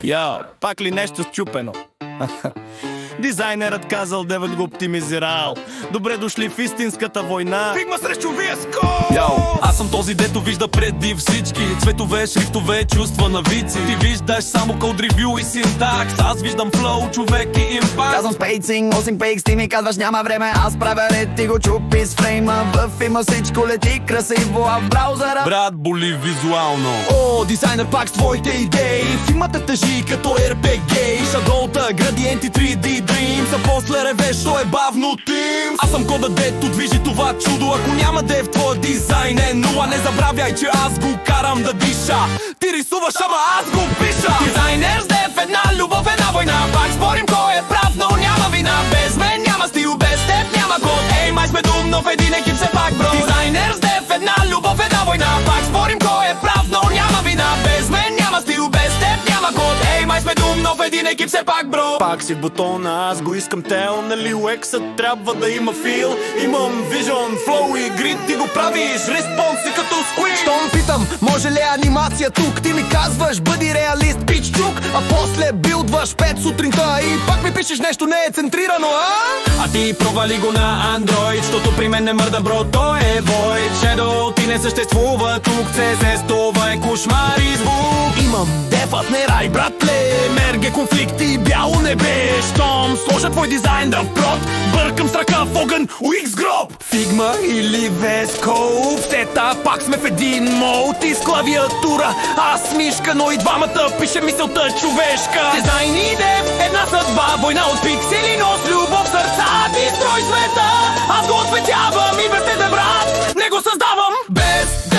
Йо, пак ли нещо счупено? Дизайнерът казал, девът го оптимизирал. Добре дошли в истинската война. Фигма срещу Виеско! Йоу, аз съм този, дето вижда преди всички цветове, шрифтове, чувства, навици. Ти виждаш само код ревю и синтакс, аз виждам флоу, човек и импакт. Казвам спейцинг, осинг пейкс, ти ми казваш няма време. Аз правя ред, ти го чупи с фрейма. В има всичко лети красиво, а в браузъра брат, боли визуално. О, дизайнер пак с твоите идеи. Фигмата тъжи като RPG. Шадолта, градиенти 3D Dreams. А после ревеш, то е бавно Teams. Аз съм кода, дето движи това чудо. Ако няма да е в твоя дизайн е нула. Не забравяй, че аз го карам да диша. Ти рисуваш, ама аз го пиша. Дизайнер с дев, една любов, една война. Пак спорим кой е прав, но няма вина. Без мен няма стил, без теб няма код. Ей, май сме думно в един екип все пак, бро. Дизайнер с дев, една любов, една война. Пак спорим кой е прав, но няма вина. Без мен няма стил, без теб няма код. Ей, май сме думно в един екип все пак, бро. Пак си в бутона, аз го искам тел. Нали UX-ът трябва да има фил. Имам вижон, флоу и грид. Ти го правиш, респонси като сквид. Щом питам, може ли анимация тук? Ти ми казваш, бъди реалист, пиччук. А после билдваш 5 сутринта и пак ми пишеш нещо не е центрирано, а? ти провали го на Android, защото при мен не мърда, бро, той е Void. Shadow ти не съществува тук, CSS това е кошмар и звук. Имам дефът, не рай, братле. Мерге, конфликти, бяло небе. Щом сложа твой дизайн да в прод, бъркам с ръка в огън, UX гроб. Фигма или VS Code, сета пак сме в един мод. И с клавиатура, аз мишка, но и двамата пише мисълта човешка. Дизайн и дев, една съдба, война от пиксели, но с любов сърца. Ти строй света, аз го осветявам и без тебе, брат, не го създавам. Без